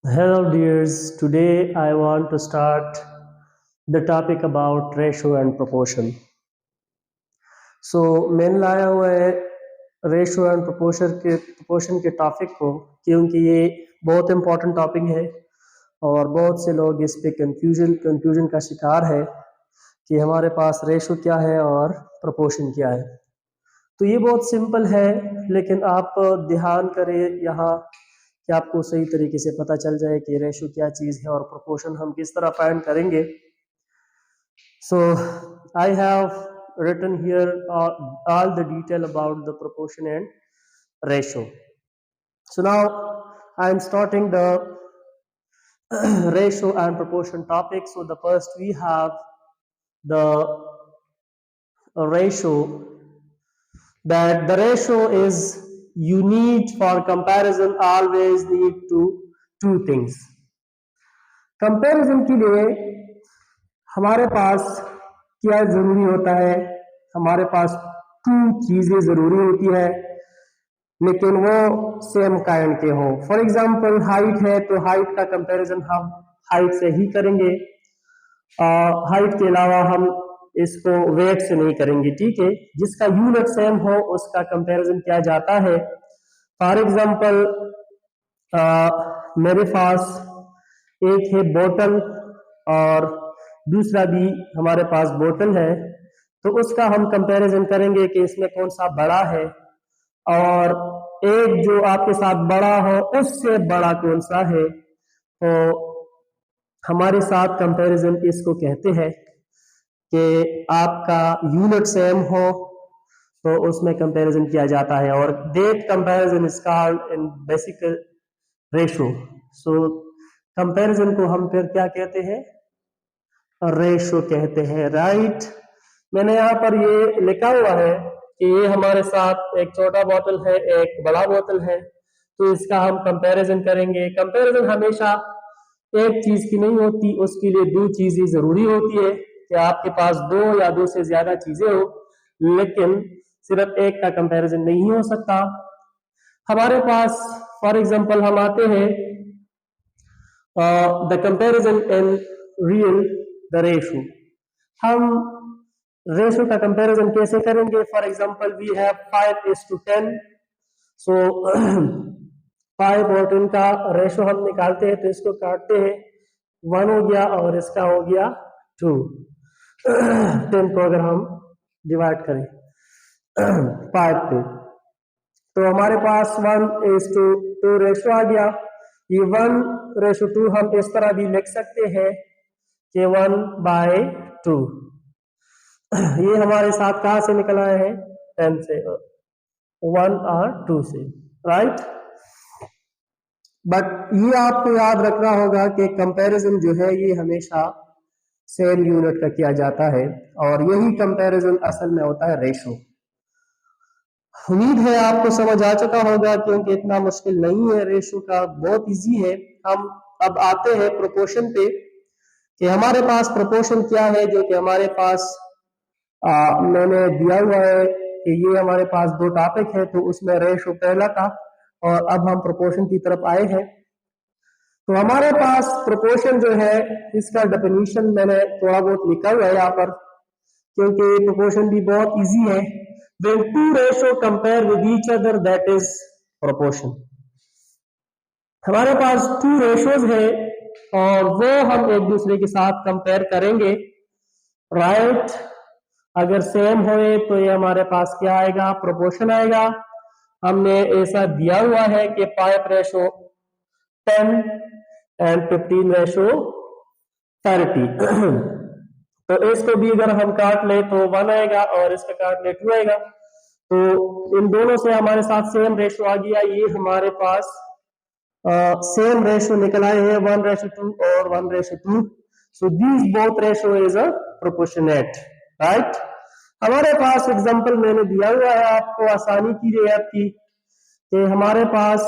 Hello dears, today I want to start the topic about ratio and proportion. मैंने लाया हुआ है ratio and proportion के topic को क्योंकि ये बहुत इम्पोर्टेंट टॉपिक है और बहुत से लोग इस पे कंफ्यूजन का शिकार है कि हमारे पास रेशो क्या है और प्रोपोर्शन क्या है। तो ये बहुत सिंपल है, लेकिन आप ध्यान करें यहाँ कि आपको सही तरीके से पता चल जाए कि रेशो क्या चीज़ है और प्रोपोर्शन हम किस तरह फाइंड करेंगे। So I have written here all the detail about the proportion and ratio. So now I am starting the ratio and proportion topic. So the first we have the ratio, that the ratio is you need for comparison always need to two things. Comparison के लिए हमारे पास क्या जरूरी होता है? हमारे पास to चीजें जरूरी होती है, लेकिन वो सेम काइंड के हो। फॉर एग्जांपल हाइट है तो हाइट का कंपैरिजन हम हाइट से ही करेंगे, हाइट के अलावा हम इसको वेट से नहीं करेंगे, ठीक है। जिसका यूनिट सेम हो उसका कंपैरिजन किया जाता है। फॉर एग्जांपल मेरे पास एक है बोतल और दूसरा भी हमारे पास बोतल है, तो उसका हम कंपैरिजन करेंगे कि इसमें कौन सा बड़ा है, और एक जो आपके साथ बड़ा हो उससे बड़ा कौन सा है। तो हमारे साथ कंपैरिजन इसको कहते हैं कि आपका यूनिट सेम हो तो उसमें कंपैरिजन किया जाता है, और that comparison is called in basic ratio. So comparison को हम फिर क्या कहते हैं? रेशो कहते हैं, राइट। मैंने यहाँ पर ये लिखा हुआ है कि ये हमारे साथ एक छोटा बोतल है, एक बड़ा बोतल है, तो इसका हम कंपैरिजन करेंगे। कंपैरिजन हमेशा एक चीज की नहीं होती, उसके लिए दो चीजें जरूरी होती है कि आपके पास दो या दो से ज्यादा चीजें हो, लेकिन सिर्फ एक का कंपैरिजन नहीं हो सकता। हमारे पास फॉर एग्जांपल हम आते हैं the comparison in real the ratio. हम रेशो का कंपैरिजन कैसे करेंगे? फॉर एग्जांपल वी हैव 5:10, सो 5 और 10 का रेशो हम निकालते हैं, तो इसको काटते हैं, 1 हो गया और इसका हो गया 2। 10 को अगर हम डिवाइड करें 5 पे, तो हमारे पास 1:2 रेशो आ गया। ये 1:2 हम इस तरह भी लिख सकते हैं कि 1/2। ये हमारे साथ कहां से निकल आए हैं? 10 से, 1 और 2 से, राइट। बट ये आपको याद रखना होगा कि कंपैरिजन जो है ये हमेशा सेम यूनिट का किया जाता है, और यही कंपैरिजन असल में होता है रेशो। उम्मीद है आपको समझ आ चुका होगा, क्योंकि इतना मुश्किल नहीं है रेशो का, बहुत इजी है। हम अब आते हैं प्रोपोर्शन पे कि हमारे पास प्रोपोर्शन क्या है, जो कि हमारे पास मैंने दिया हुआ है कि ये हमारे पास दो टॉपिक है, तो उसमें रेशो पहला था और अब हम प्रोपोर्शन की तरफ आए हैं। तो हमारे पास प्रोपोर्शन जो है इसका डेफिनेशन मैंने थोड़ा बहुत लिखा हुआ है यहाँ पर, क्योंकि प्रोपोर्शन भी बहुत इजी है। When two ratio compare with each other, that is proportion। हमारे पास टू रेशियोज है और वो हम एक दूसरे के साथ कंपेयर करेंगे, राइट। अगर सेम होए तो ये हमारे पास क्या आएगा? प्रोपोर्शन आएगा। हमने ऐसा दिया हुआ है कि 5:10 एंड 15:30। तो इसको भी अगर हम काट ले तो 1 आएगा और इसका काट ले 2 आएगा, तो इन दोनों से हमारे साथ सेम रेशो आ गया। ये हमारे पास सेम रेशो निकल आए हैं, 1:2 और 1:2। So these both ratio is a proportionate, right. हमारे पास एग्जांपल मैंने दिया हुआ है आपको आसानी की लिए आपकी, कि हमारे पास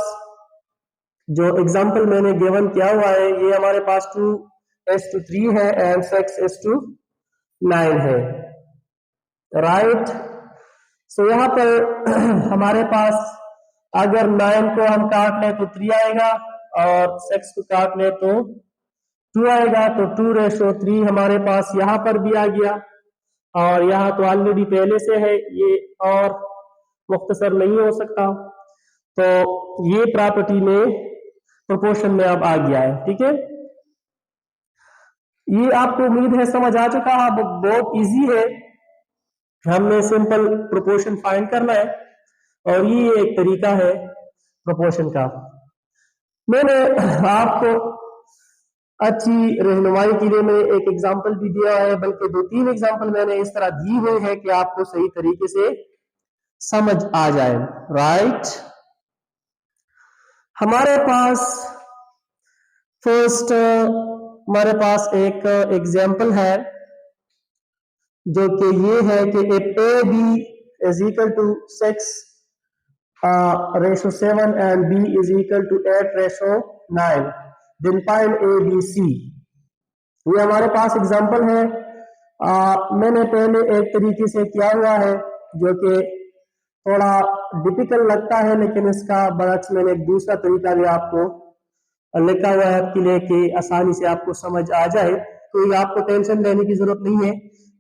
जो एग्जांपल मैंने गिवन किया हुआ है, ये हमारे पास 2:3 है एंड 6:9 है, राइट। सो यहाँ पर हमारे पास अगर 9 को हम काट लें तो 3 आएगा और 6 को काट ले तो 2 आएगा, तो 2:3 हमारे पास यहाँ पर भी आ गया, और यहाँ तो ऑलरेडी पहले से है ये, और मुख्तसर नहीं हो सकता, तो ये प्रॉपर्टी में प्रोपोर्शन में अब आ गया है। ठीक है, ये आपको उम्मीद है समझ आ चुका है। बहुत इजी है, हमने सिंपल प्रोपोर्शन फाइंड करना है, और ये एक तरीका है प्रोपोर्शन का। मैंने आपको अच्छी रहनुमाई के लिए मैंने एक एग्जांपल भी दिया है, बल्कि 2-3 एग्जांपल मैंने इस तरह दी हुई है कि आपको सही तरीके से समझ आ जाए। राइट, हमारे पास फर्स्ट हमारे पास एक एग्जांपल है, जो कि ये है कि if AB is equal to 6:7 and B is equal to 8:9, then find ABC। ये हमारे पास एग्जांपल है। मैंने पहले एक तरीके से किया हुआ है, जो कि थोड़ा डिफिकल्ट लगता है, लेकिन इसका बरक्स मैंने एक दूसरा तरीका भी आपको लिखा हुआ है आपके लिए कि आसानी से आपको समझ आ जाए। तो ये आपको टेंशन लेने की जरूरत नहीं है,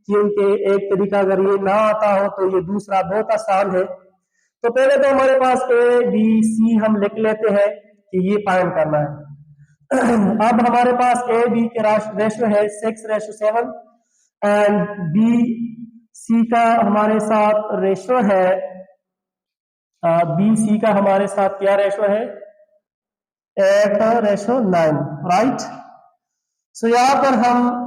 क्योंकि एक तरीका अगर ये ना आता हो तो ये दूसरा बहुत आसान है। तो पहले तो हमारे पास ABC हम लिख लेते हैं कि ये फाइंड करना है। अब हमारे पास AB के रेशो है 6:7 एंड BC का हमारे साथ रेशो है BC का हमारे साथ क्या रेशो है 8:9। राइट, सो यहाँ पर हम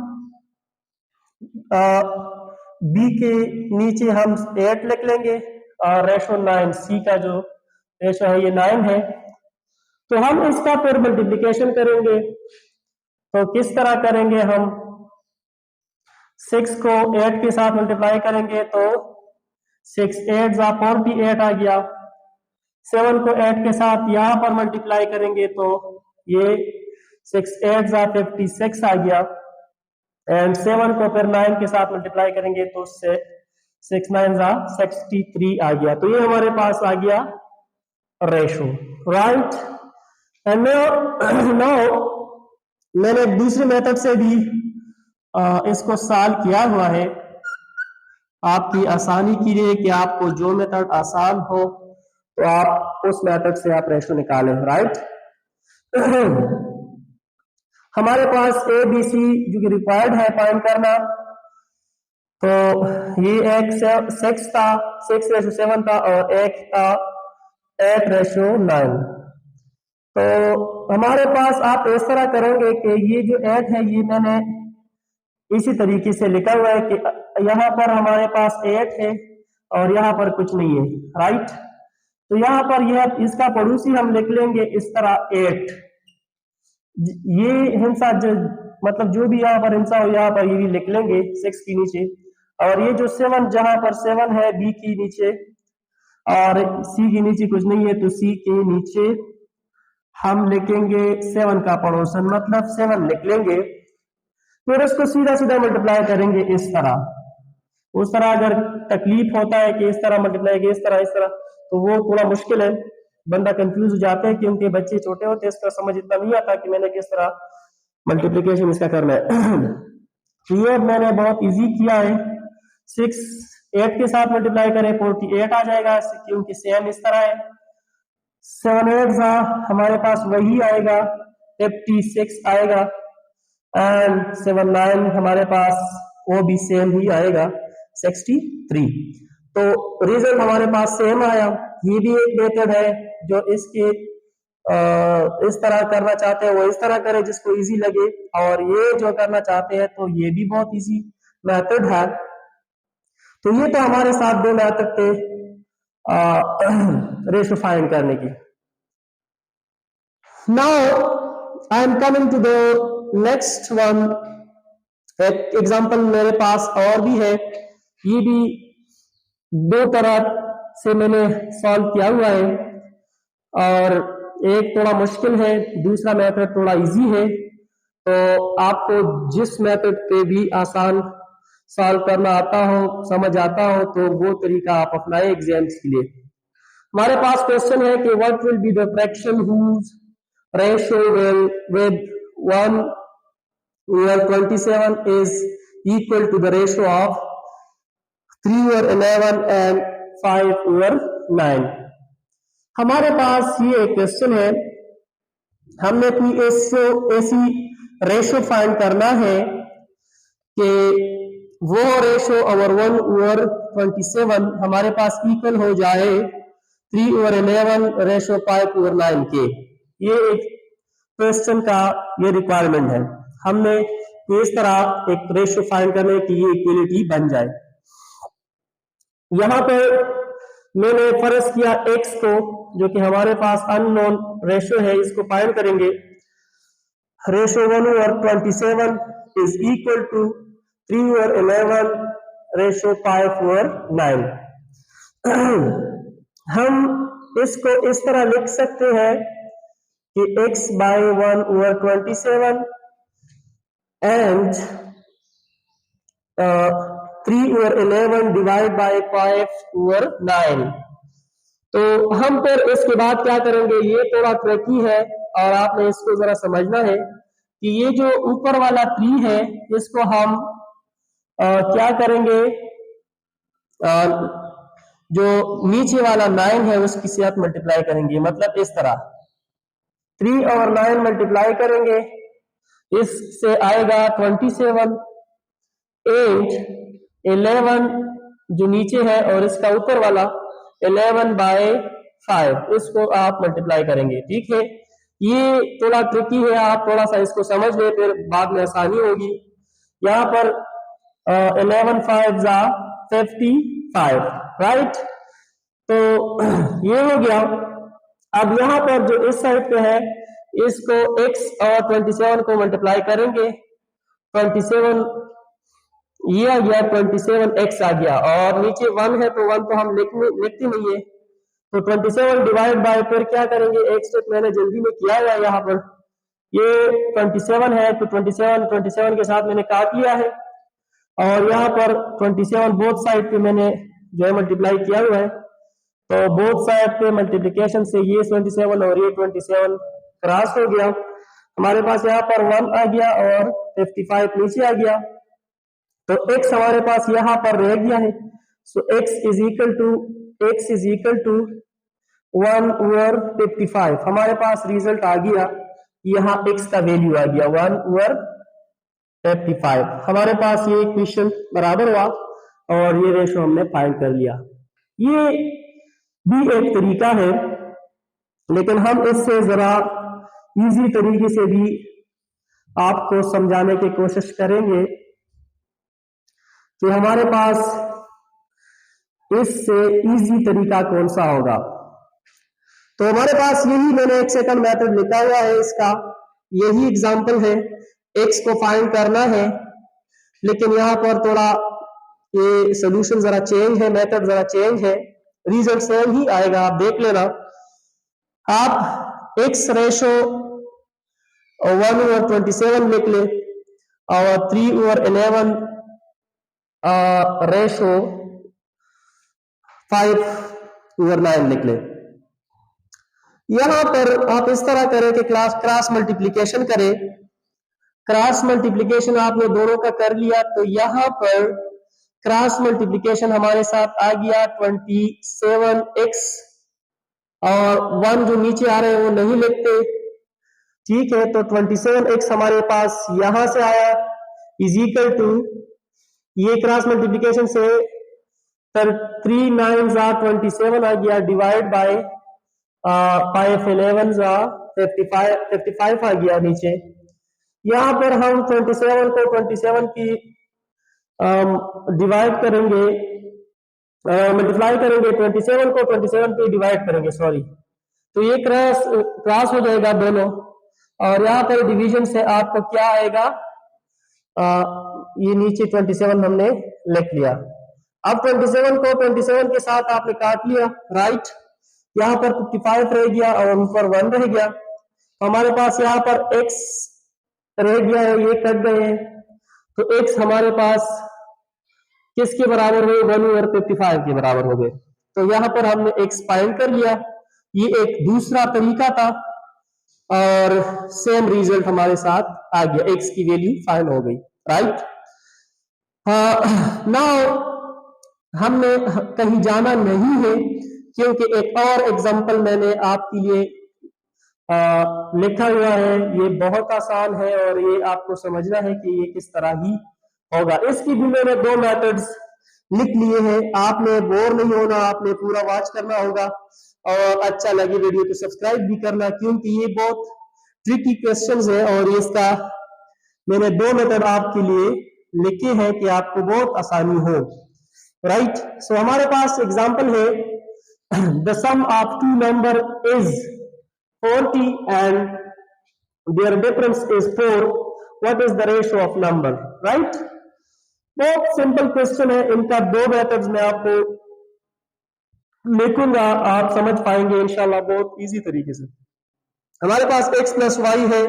B के नीचे हम 8 लिख लेंगे और रेशो 9, C का जो रेशो है ये 9 है। तो हम इसका फिर मल्टीप्लिकेशन करेंगे, तो किस तरह करेंगे, हम 6 को 8 के साथ मल्टीप्लाई करेंगे तो 6 8 जा 48 आ गया। 7 को 8 के साथ यहाँ पर मल्टीप्लाई करेंगे तो ये 6 8 जा 56 आ गया, एंड 7 को फिर 9 के साथ मल्टीप्लाई करेंगे तो 6 9 जा 63 आ गया। तो ये हमारे पास आ गया रेशो। राइट, एंड नाउ मैंने दूसरे मेथड से भी इसको सॉल्व किया हुआ है आपकी आसानी के लिए, कि आपको जो मेथड आसान हो तो आप उस मेथड से आप रेशो निकालें। राइट, हमारे पास ABC जो कि रिक्वायर्ड है फाइंड करना, तो ये एक 6 था, 6:7 था, और एक था 8:9। तो हमारे पास आप इस तरह करेंगे कि ये जो 8 है ये मैंने इसी तरीके से लिखा हुआ है कि यहाँ पर हमारे पास 8 है और यहाँ पर कुछ नहीं है। राइट, तो यहाँ पर यह इसका पड़ोसी हम लिख लेंगे इस तरह 8। ये हिंसा जो मतलब जो भी यहाँ पर हिंसा हो यहाँ पर ये भी लिख लेंगे 6 के नीचे, और ये जो 7 जहां पर 7 है B के नीचे और C के नीचे कुछ नहीं है, तो C के नीचे हम लिखेंगे 7 का पड़ोसन, मतलब 7 लिख लेंगे। फिर इसको सीधा सीधा मल्टीप्लाई करेंगे इस तरह। उस तरह अगर तकलीफ होता है कि इस तरह मल्टीप्लाई कि इस तरह, तो वो थोड़ा मुश्किल है, बंदा कंफ्यूज हो जाता है, क्योंकि बच्चे छोटे होते हैं, इसका समझ इतना नहीं आता कि मैंने किस तरह मल्टीप्लिकेशन इसका करना है। तो ये मैंने बहुत इजी किया है। 6 8 के साथ मल्टीप्लाई करें 48 आ जाएगा, क्योंकि सेम इस तरह है। 7 8 हमारे पास वही आएगा 56 आएगा, एंड 7 9 हमारे पास वो भी सेम ही आएगा 63। तो रिजल्ट हमारे पास सेम आया। ये भी एक मेथड है जो इसके इस तरह करना चाहते हैं वो इस तरह करे जिसको इजी लगे, और ये जो करना चाहते हैं तो ये भी बहुत इजी मेथड है। तो ये तो हमारे साथ 2 मेथड थे रेशो फाइंड करने की। Now I am coming to the next one. एक एग्जांपल मेरे पास और भी है, ये भी 2 तरह से मैंने सॉल्व किया हुआ है, और एक थोड़ा मुश्किल है, दूसरा मेथड थोड़ा इजी है। तो आपको जिस मेथड पे भी आसान सॉल्व करना आता हो, समझ आता हो, तो वो तरीका आप अपनाएं एग्जाम्स के लिए। हमारे पास क्वेश्चन है कि what will be the fraction whose ratio with 1 over 27 is equal to the ratio of 3 over 11 and 5 over 9। हमारे पास ये एक क्वेश्चन है, हमने अपनी ऐसी रेशो फाइंड करना है कि वो रेशो ओवर 1 ओवर 27 हमारे पास इक्वल हो जाए 3 ओवर 11 रेशो 5 ओवर 9 के। ये एक क्वेश्चन का ये रिक्वायरमेंट है, हमने इस तरह एक रेशो फाइंड करने की ये इक्वलिटी बन जाए। यहां पर मैंने फर्ज किया x को, जो कि हमारे पास अननोन रेशो है, इसको फाइंड करेंगे। Ratio 1 over 27 is equal to 3 over 11 ratio 5 over 9। हम इसको इस तरह लिख सकते हैं कि x by 1 over 27 and 3 over 11 divide by 5 over 9। तो हम फिर इसके बाद क्या करेंगे, ये थोड़ा ट्रिकी है और आपने इसको जरा समझना है कि ये जो ऊपर वाला 3 है इसको हम क्या करेंगे, जो नीचे वाला 9 है उसके साथ मल्टीप्लाई करेंगे। मतलब इस तरह 3 और 9 मल्टीप्लाई करेंगे, इससे आएगा 27 8 11 जो नीचे है और इसका ऊपर वाला 11 बाय 5, इसको आप मल्टीप्लाई करेंगे। ठीक है, ये थोड़ा ट्रिकी है, आप थोड़ा सा इसको समझ ले, फिर बाद में आसानी होगी। यहाँ पर 11 5 जा 55, राइट। तो ये हो गया। अब यहाँ पर जो इस साइड पे है इसको x और 27 को मल्टीप्लाई करेंगे, 27 ये आ गया, 27x आ गया, और नीचे 1 है तो 1 तो हम लिखते नहीं है, तो 27 डिवाइड बाय, फिर क्या करेंगे, एक स्टेप मैंने जल्दी में किया हुआ है, यहाँ पर ये 27 है तो 27 के साथ मैंने काट लिया है, और यहाँ पर 27 बोथ साइड पे मैंने जो है मल्टीप्लाई किया हुआ है। तो बोथ साइड पे मल्टीप्लिकेशन से ये 27 और ये 27 क्रॉस हो गया, हमारे पास यहाँ पर 1 आ गया और 55 नीचे आ गया, तो x हमारे पास यहाँ पर रह गया है। So x is equal to 1 over 55। हमारे पास रिजल्ट आ गया, यहाँ x का वैल्यू आ गया 1 ओवर 55। हमारे पास ये इक्वेशन बराबर हुआ और ये रेशो हमने फाइंड कर लिया। ये भी एक तरीका है, लेकिन हम इससे जरा इजी तरीके से भी आपको समझाने की कोशिश करेंगे कि हमारे पास इससे इजी तरीका कौन सा होगा। तो हमारे पास यही मैंने एक सेकंड मेथड लिखा हुआ है, इसका यही एग्जांपल है, x को फाइंड करना है, लेकिन यहाँ पर थोड़ा ये सॉल्यूशन जरा चेंज है, मेथड जरा चेंज है, रिजल्ट सेम ही आएगा, आप देख लेना। आप x रेशो 1 ओवर 27 लिख ले और 3 ओवर 11 रेशो 5 ओवर 9 लिख ले। यहां पर आप इस तरह करें कि क्रॉस मल्टीप्लिकेशन करें। क्रॉस मल्टीप्लिकेशन आपने दोनों का कर लिया, तो यहां पर क्रॉस मल्टीप्लिकेशन हमारे साथ आ गया 27x, और 1 जो नीचे आ रहे हैं वो नहीं लिखते, ठीक है। तो 27x हमारे पास यहां से आया इज इक्वल टू, ये क्रॉस मल्टीप्लिकेशन से 3 9 27 आ गया, डिवाइड बाय 5 11 55 आ गया नीचे। यहाँ पर हम 27 को 27 की डिवाइड करेंगे, मल्टीप्लाई करेंगे, 27 को 27 पे डिवाइड करेंगे, सॉरी, तो ये क्रॉस हो जाएगा दोनों, और यहाँ पर डिवीजन से आपको क्या आएगा, ये नीचे 27 हमने लिख लिया। अब 27 को 27 के साथ आपने काट लिया, राइट, यहाँ पर 55 रह गया और ऊपर 1 रह गया, तो हमारे पास यहाँ पर x रह गया है, ये कट गए हैं, तो x हमारे पास किसके बराबर हुए, 1 ओवर 55 के बराबर हो गए। तो यहाँ पर हमने x फाइंड कर लिया। ये एक दूसरा तरीका था और सेम रिजल्ट हमारे साथ आ गया, x की वैल्यू फाइंड हो गई, राइट। नाउ हमने कहीं जाना नहीं है, क्योंकि एक और एग्जांपल मैंने आपके लिए लिखा हुआ है। ये बहुत आसान है और ये आपको समझना है कि ये किस तरह ही होगा। इसकी भी मैंने दो मेथड्स लिख लिए हैं, आपने बोर नहीं होना, आपने पूरा वॉच करना होगा और अच्छा लगे वीडियो तो सब्सक्राइब भी करना, क्योंकि ये बहुत ट्रिकी क्वेश्चंस है और इसका मैंने दो मेथड आपके लिए लिखे हैं कि आपको बहुत आसानी हो, राइट। सो हमारे पास एग्जांपल है, the sum of two number is 40 and their difference is 4, what is the ratio of number, right। बहुत सिंपल क्वेश्चन है, इनका दो मेथड्स मैं आपको लिखूंगा, आप समझ पाएंगे इंशाल्लाह बहुत इजी तरीके से। हमारे पास x प्लस वाई है,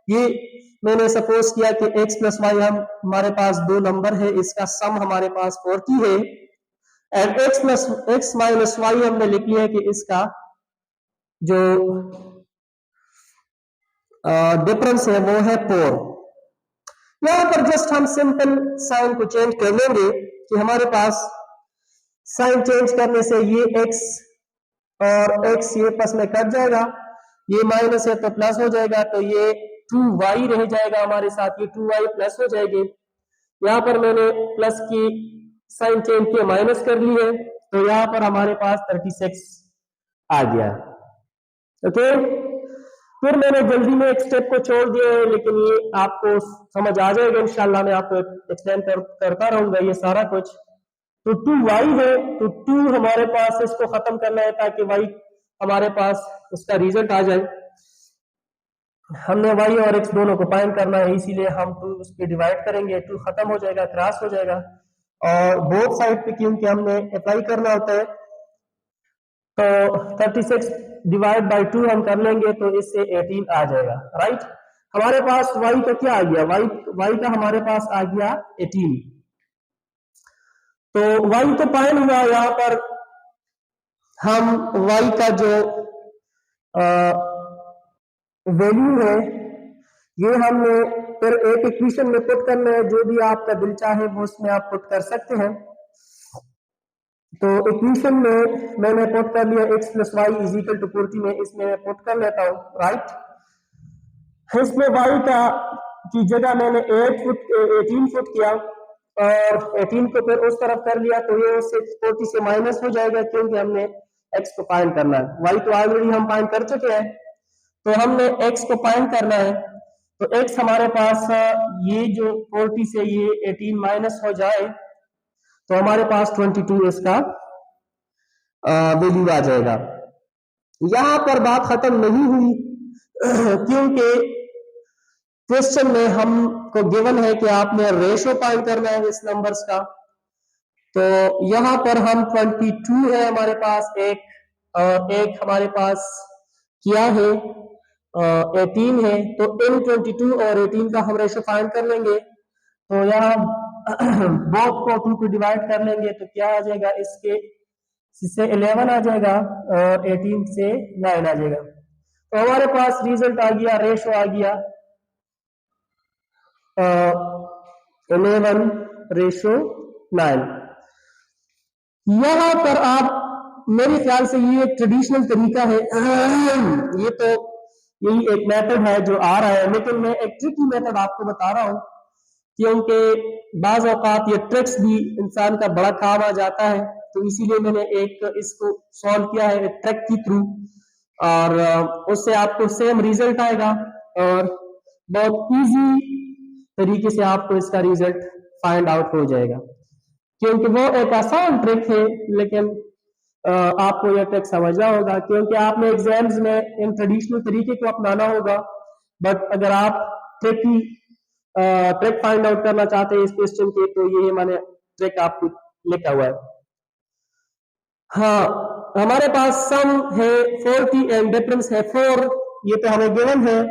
ये मैंने सपोज किया कि x प्लस वाई हमारे पास दो नंबर है, इसका सम हमारे पास 40 है, एंड x माइनस वाई हमने लिख लिया है कि इसका जो डिफरेंस है वो है 4। यहां पर जस्ट हम सिंपल साइन को चेंज कर लेंगे कि हमारे पास साइन चेंज करने से ये x और x ये प्लस में कट जाएगा, ये माइनस है तो प्लस हो जाएगा, तो ये 2y रह जाएगा हमारे साथ, ये 2y प्लस हो जाएगी। यहाँ पर मैंने प्लस की साइन चेंज किया, माइनस कर ली है, तो यहाँ पर हमारे पास 36 आ गया, ओके। फिर मैंने जल्दी में एक स्टेप को छोड़ दिया है, लेकिन ये आपको समझ आ जाएगा इंशाल्लाह, मैं आपको एक्सप्लेन करता रहूंगा ये सारा कुछ। तो 2y है, तो 2 हमारे पास इसको खत्म करना है ताकि y हमारे पास उसका रिजल्ट आ जाए। हमने y और x दोनों को फाइंड करना है, इसीलिए हम 2 उस पर डिवाइड करेंगे, 2 खत्म हो जाएगा, क्रॉस हो जाएगा, और बोथ साइड पे क्योंकि हमने अप्लाई करना होता है, तो 36 डिवाइड बाय 2 हम कर लेंगे तो इससे 18 आ जाएगा, राइट। हमारे पास y का क्या आ गया, y का हमारे पास आ गया 18। तो y तो फाइंड हुआ, यहाँ पर हम y का जो वैल्यू है ये हमने फिर एक इक्वेशन में पुट करना है, जो भी आपका दिल चाहे वो उसमें आप पुट कर सकते हैं। तो इक्वेशन में मैंने पुट कर लिया x plus Y is equal to 40 में, इसमें मैं पुट कर लेता हूँ, राइट। इसमें y का की जगह मैंने 18 फुट किया और 18 को फिर उस तरफ कर लिया, तो ये उससे 40 से माइनस हो जाएगा, क्योंकि हमने x को फाइंड करना है। y तो ऑलरेडी हम फाइंड कर चुके हैं, तो हमने x को फाइंड करना है। तो x हमारे पास ये जो 40 से ये 18 माइनस हो जाए तो हमारे पास 22 इसका वैल्यू आ जाएगा। यहां पर बात खत्म नहीं हुई, क्योंकि क्वेश्चन में हमको गिवन है कि आपने रेशो फाइंड करना है इस नंबर्स का। तो यहां पर हम 22 है हमारे पास, एक हमारे पास क्या है 18 है, तो इन 22 और 18 का हम रेशो फाइंड कर लेंगे। तो यहाँ बोथ को 2 पे डिवाइड कर लेंगे तो क्या आ जाएगा, इससे 11 आ जाएगा और 18 से 9 आ जाएगा। तो हमारे पास रिजल्ट आ गया, रेशो आ गया 11:9। यहां पर आप मेरे ख्याल से ये एक ट्रेडिशनल तरीका है, ये तो यही एक मेथड है जो आ रहा है, लेकिन मैं एक ट्रिकी मेथड आपको बता रहा हूं, क्योंकि बाज औकात ये ट्रिक्स भी इंसान का बड़ा काम आ जाता है, तो इसीलिए मैंने एक इसको सॉल्व किया है ट्रिक के थ्रू, और उससे आपको सेम रिजल्ट आएगा और बहुत इजी तरीके से आपको इसका रिजल्ट फाइंड आउट हो जाएगा। क्योंकि वो एक आसान ट्रिक है, लेकिन आपको यह ट्रिक समझना होगा, क्योंकि आपने एग्जाम्स में इन ट्रेडिशनल तरीके को अपनाना होगा, बट अगर आप ट्रिक फाइंड आउट करना चाहते हैं इस क्वेश्चन के, तो ये मैंने ट्रिक आपको लिखा हुआ है। हाँ, हमारे पास सम है 40 एंड डिफरेंस है 4, ये तो हमें गिवन है,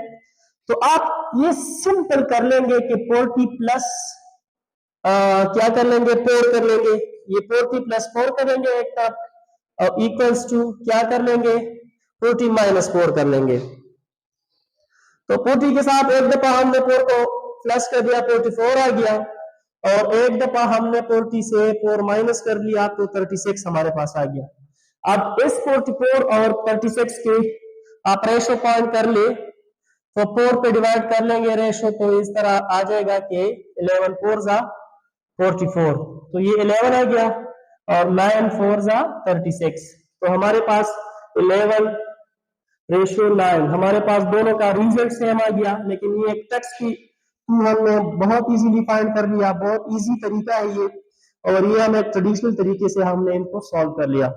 तो आप ये सिंपल कर लेंगे कि 40 प्लस क्या कर लेंगे, 4 कर लेंगे, ये 40 प्लस 4 करेंगे एक तरफ, और इक्वल्स टू क्या कर लेंगे, 40 माइनस 4 कर लेंगे। तो 40 के साथ एक दफा हमने 4 को प्लस कर दिया, 44 आ गया, और एक दफा हमने 40 से 4 माइनस कर लिया तो 36 हमारे पास आ गया। अब इस 44 और 36 के आप रेशो पॉइंट कर ले तो 4 पे डिवाइड कर लेंगे रेशो, तो इस तरह आ जाएगा कि 11 4 जा 44, तो ये 11 आ गया और 9 4 जा 36, तो हमारे पास 11 रेशियो 9, हमारे पास दोनों का रिजल्ट सेम आ गया। लेकिन ये एक टेक्स्ट की हमने बहुत इजीली फाइंड कर लिया, बहुत इजी तरीका है ये, और ये हम एक ट्रेडिशनल तरीके से हमने इनको सॉल्व कर लिया।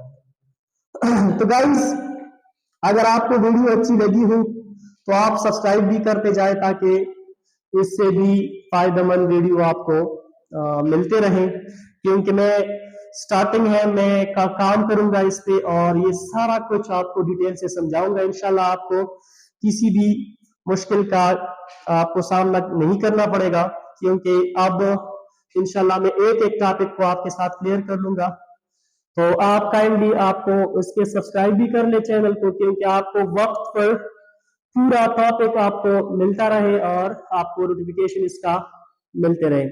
तो गाइस, अगर आपको वीडियो अच्छी लगी हो तो आप सब्सक्राइब भी करते जाए ताकि इससे भी फायदेमंद वीडियो आपको मिलते रहे, क्योंकि मैं स्टार्टिंग है, मैं काम करूंगा इस पे और ये सारा कुछ आपको डिटेल से समझाऊंगा। इंशाल्लाह आपको किसी भी मुश्किल का आपको सामना नहीं करना पड़ेगा, क्योंकि अब इंशाल्लाह मैं एक एक टॉपिक को आपके साथ क्लियर कर लूंगा। तो आप काइंडली आपको इसके सब्सक्राइब भी कर ले चैनल को, क्योंकि आपको वक्त पर पूरा टॉपिक आपको मिलता रहे और आपको नोटिफिकेशन इसका मिलते रहे,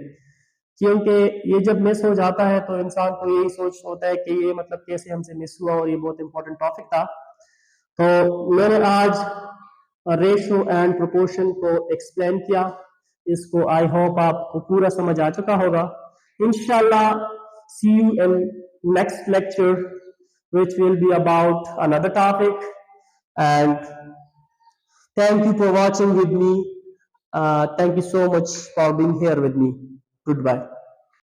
क्योंकि ये जब मिस हो जाता है तो इंसान को यही सोच होता है कि ये मतलब कैसे हमसे मिस हुआ, और ये बहुत इंपॉर्टेंट टॉपिक था। तो मैंने आज रेशो एंड प्रोपोर्शन को एक्सप्लेन किया, इसको आई होप आपको पूरा समझ आ चुका होगा। इंशाल्लाह see you in next lecture which will be about another topic, and thank you for watching with me. Thank you so much for being here with me. Goodbye.